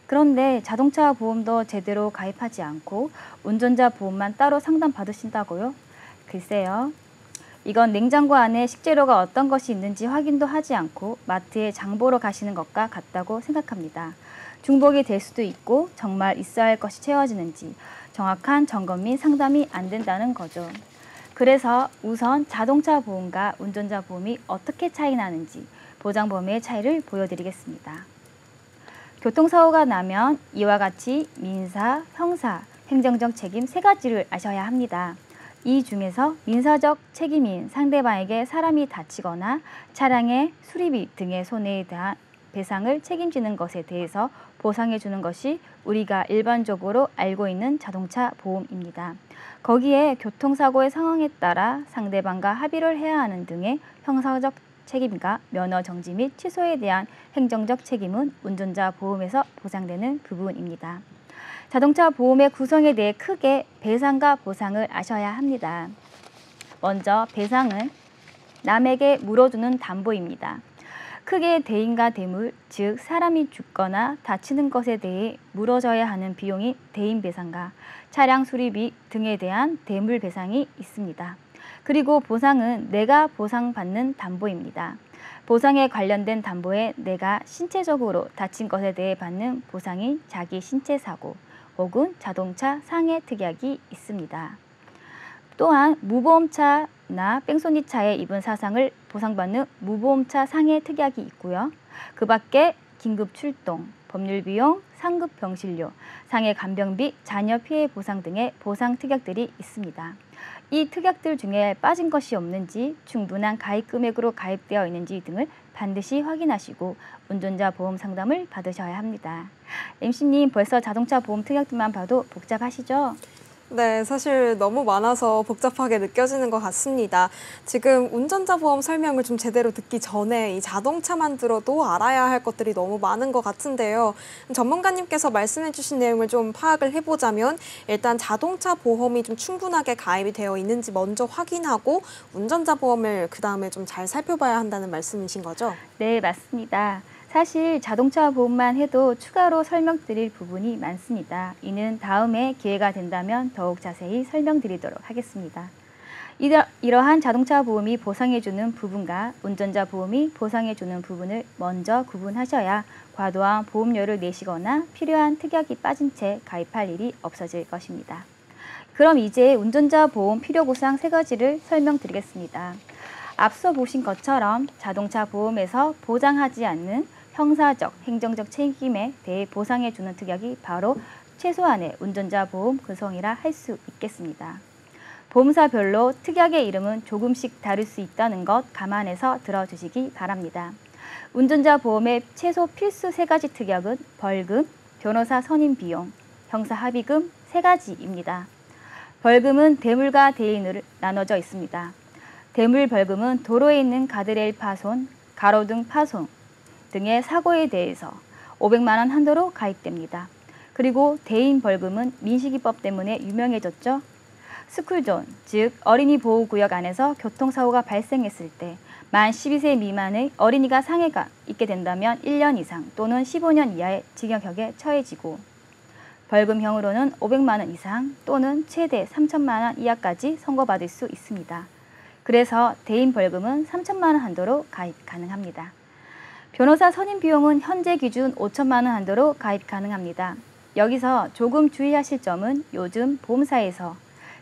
Speaker 4: 그런데 자동차 보험도 제대로 가입하지 않고 운전자 보험만 따로 상담받으신다고요? 글쎄요. 이건 냉장고 안에 식재료가 어떤 것이 있는지 확인도 하지 않고 마트에 장 보러 가시는 것과 같다고 생각합니다. 중복이 될 수도 있고 정말 있어야 할 것이 채워지는지 정확한 점검 및 상담이 안 된다는 거죠. 그래서 우선 자동차 보험과 운전자 보험이 어떻게 차이 나는지 보장 범위의 차이를 보여드리겠습니다. 교통사고가 나면 이와 같이 민사, 형사, 행정적 책임 세 가지를 아셔야 합니다. 이 중에서 민사적 책임인 상대방에게 사람이 다치거나 차량의 수리비 등의 손해에 대한 배상을 책임지는 것에 대해서 보상해 주는 것이 우리가 일반적으로 알고 있는 자동차 보험입니다. 거기에 교통사고의 상황에 따라 상대방과 합의를 해야 하는 등의 형사적 책임과 면허 정지 및 취소에 대한 행정적 책임은 운전자 보험에서 보장되는 부분입니다. 자동차 보험의 구성에 대해 크게 배상과 보상을 아셔야 합니다. 먼저 배상은 남에게 물어주는 담보입니다. 크게 대인과 대물, 즉 사람이 죽거나 다치는 것에 대해 물어져야 하는 비용이 대인배상과 차량 수리비 등에 대한 대물배상이 있습니다. 그리고 보상은 내가 보상받는 담보입니다. 보상에 관련된 담보에 내가 신체적으로 다친 것에 대해 받는 보상이 자기 신체 사고 혹은 자동차 상해 특약이 있습니다. 또한 무보험차나 뺑소니차에 입은 사상을 보상받는 무보험차 상해 특약이 있고요. 그 밖에 긴급 출동, 법률 비용, 상급 병실료, 상해 간병비, 자녀 피해 보상 등의 보상 특약들이 있습니다. 이 특약들 중에 빠진 것이 없는지, 충분한 가입 금액으로 가입되어 있는지 등을 반드시 확인하시고 운전자 보험 상담을 받으셔야 합니다. MC님, 벌써 자동차 보험 특약들만 봐도 복잡하시죠?
Speaker 1: 네, 사실 너무 많아서 복잡하게 느껴지는 것 같습니다. 지금 운전자 보험 설명을 좀 제대로 듣기 전에 이 자동차만 들어도 알아야 할 것들이 너무 많은 것 같은데요. 전문가님께서 말씀해 주신 내용을 좀 파악을 해보자면 일단 자동차 보험이 좀 충분하게 가입이 되어 있는지 먼저 확인하고 운전자 보험을 그다음에 좀 잘 살펴봐야 한다는 말씀이신 거죠?
Speaker 4: 네, 맞습니다. 사실 자동차 보험만 해도 추가로 설명드릴 부분이 많습니다. 이는 다음에 기회가 된다면 더욱 자세히 설명드리도록 하겠습니다. 이러한 자동차 보험이 보상해주는 부분과 운전자 보험이 보상해주는 부분을 먼저 구분하셔야 과도한 보험료를 내시거나 필요한 특약이 빠진 채 가입할 일이 없어질 것입니다. 그럼 이제 운전자 보험 필요구상 3가지를 설명드리겠습니다. 앞서 보신 것처럼 자동차 보험에서 보장하지 않는 형사적, 행정적 책임에 대해 보상해주는 특약이 바로 최소한의 운전자 보험 구성이라 할 수 있겠습니다. 보험사별로 특약의 이름은 조금씩 다를 수 있다는 것 감안해서 들어주시기 바랍니다. 운전자 보험의 최소 필수 3가지 특약은 벌금, 변호사 선임 비용, 형사 합의금 3가지입니다. 벌금은 대물과 대인으로 나눠져 있습니다. 대물 벌금은 도로에 있는 가드레일 파손, 가로등 파손 등의 사고에 대해서 500만 원 한도로 가입됩니다. 그리고 대인 벌금은 민식이법 때문에 유명해졌죠. 스쿨존, 즉 어린이 보호구역 안에서 교통사고가 발생했을 때 만 12세 미만의 어린이가 상해가 있게 된다면 1년 이상 또는 15년 이하의 징역형에 처해지고 벌금형으로는 500만 원 이상 또는 최대 3천만 원 이하까지 선고받을 수 있습니다. 그래서 대인 벌금은 3천만 원 한도로 가입 가능합니다. 변호사 선임 비용은 현재 기준 5천만 원 한도로 가입 가능합니다. 여기서 조금 주의하실 점은 요즘 보험사에서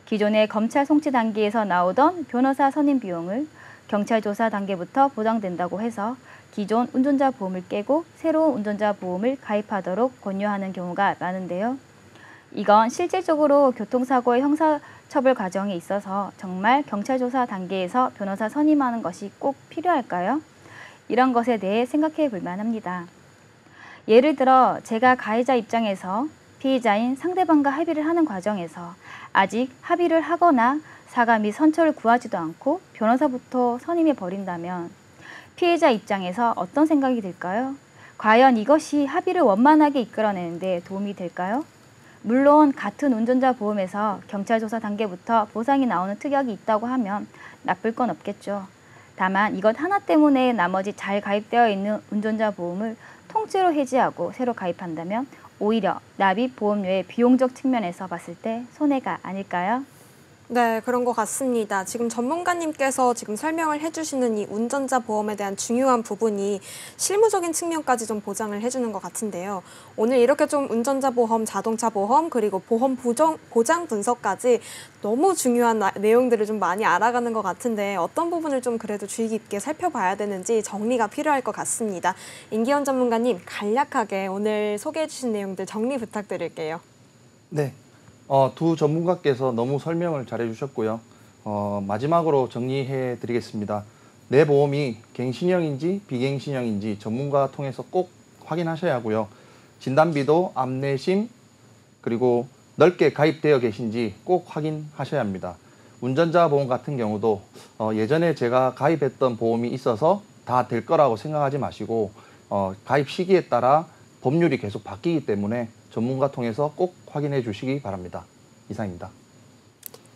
Speaker 4: 기존의 검찰 송치 단계에서 나오던 변호사 선임 비용을 경찰 조사 단계부터 보장된다고 해서 기존 운전자 보험을 깨고 새로운 운전자 보험을 가입하도록 권유하는 경우가 많은데요. 이건 실질적으로 교통사고의 형사처벌 과정에 있어서 정말 경찰 조사 단계에서 변호사 선임하는 것이 꼭 필요할까요? 이런 것에 대해 생각해 볼 만합니다. 예를 들어 제가 가해자 입장에서 피해자인 상대방과 합의를 하는 과정에서 아직 합의를 하거나 사과 및 선처를 구하지도 않고 변호사부터 선임해 버린다면 피해자 입장에서 어떤 생각이 들까요? 과연 이것이 합의를 원만하게 이끌어내는데 도움이 될까요? 물론 같은 운전자 보험에서 경찰 조사 단계부터 보상이 나오는 특약이 있다고 하면 나쁠 건 없겠죠. 다만 이것 하나 때문에 나머지 잘 가입되어 있는 운전자 보험을 통째로 해지하고 새로 가입한다면 오히려 납입 보험료의 비용적 측면에서 봤을 때 손해가 아닐까요?
Speaker 1: 네, 그런 것 같습니다. 지금 전문가님께서 지금 설명을 해주시는 이 운전자 보험에 대한 중요한 부분이 실무적인 측면까지 좀 보장을 해주는 것 같은데요. 오늘 이렇게 좀 운전자 보험, 자동차 보험, 그리고 보험 보장 분석까지 너무 중요한 내용들을 좀 많이 알아가는 것 같은데 어떤 부분을 좀 그래도 주의 깊게 살펴봐야 되는지 정리가 필요할 것 같습니다. 임기원 전문가님, 간략하게 오늘 소개해 주신 내용들 정리 부탁드릴게요.
Speaker 5: 네. 두 전문가께서 너무 설명을 잘 해주셨고요. 마지막으로 정리해 드리겠습니다. 내 보험이 갱신형인지 비갱신형인지 전문가 통해서 꼭 확인하셔야 하고요. 진단비도 안내심 그리고 넓게 가입되어 계신지 꼭 확인하셔야 합니다. 운전자 보험 같은 경우도 예전에 제가 가입했던 보험이 있어서 다 될 거라고 생각하지 마시고 가입 시기에 따라 법률이 계속 바뀌기 때문에 전문가 통해서 꼭 확인해 주시기 바랍니다. 이상입니다.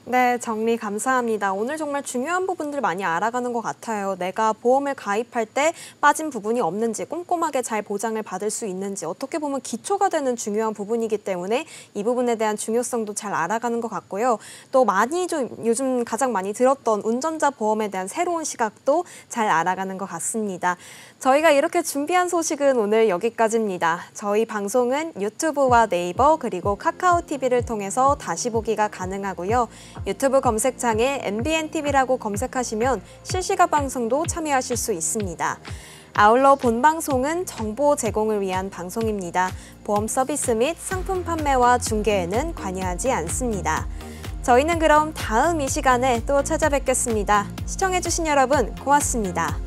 Speaker 1: 네, 정리 감사합니다. 오늘 정말 중요한 부분들 많이 알아가는 것 같아요. 내가 보험을 가입할 때 빠진 부분이 없는지, 꼼꼼하게 잘 보장을 받을 수 있는지, 어떻게 보면 기초가 되는 중요한 부분이기 때문에 이 부분에 대한 중요성도 잘 알아가는 것 같고요. 또 많이 좀 요즘 가장 많이 들었던 운전자 보험에 대한 새로운 시각도 잘 알아가는 것 같습니다. 저희가 이렇게 준비한 소식은 오늘 여기까지입니다. 저희 방송은 유튜브와 네이버 그리고 카카오 TV를 통해서 다시 보기가 가능하고요. 유튜브 검색창에 MBNTV라고 검색하시면 실시간 방송도 참여하실 수 있습니다. 아울러 본 방송은 정보 제공을 위한 방송입니다. 보험 서비스 및 상품 판매와 중개에는 관여하지 않습니다. 저희는 그럼 다음 이 시간에 또 찾아뵙겠습니다. 시청해주신 여러분 고맙습니다.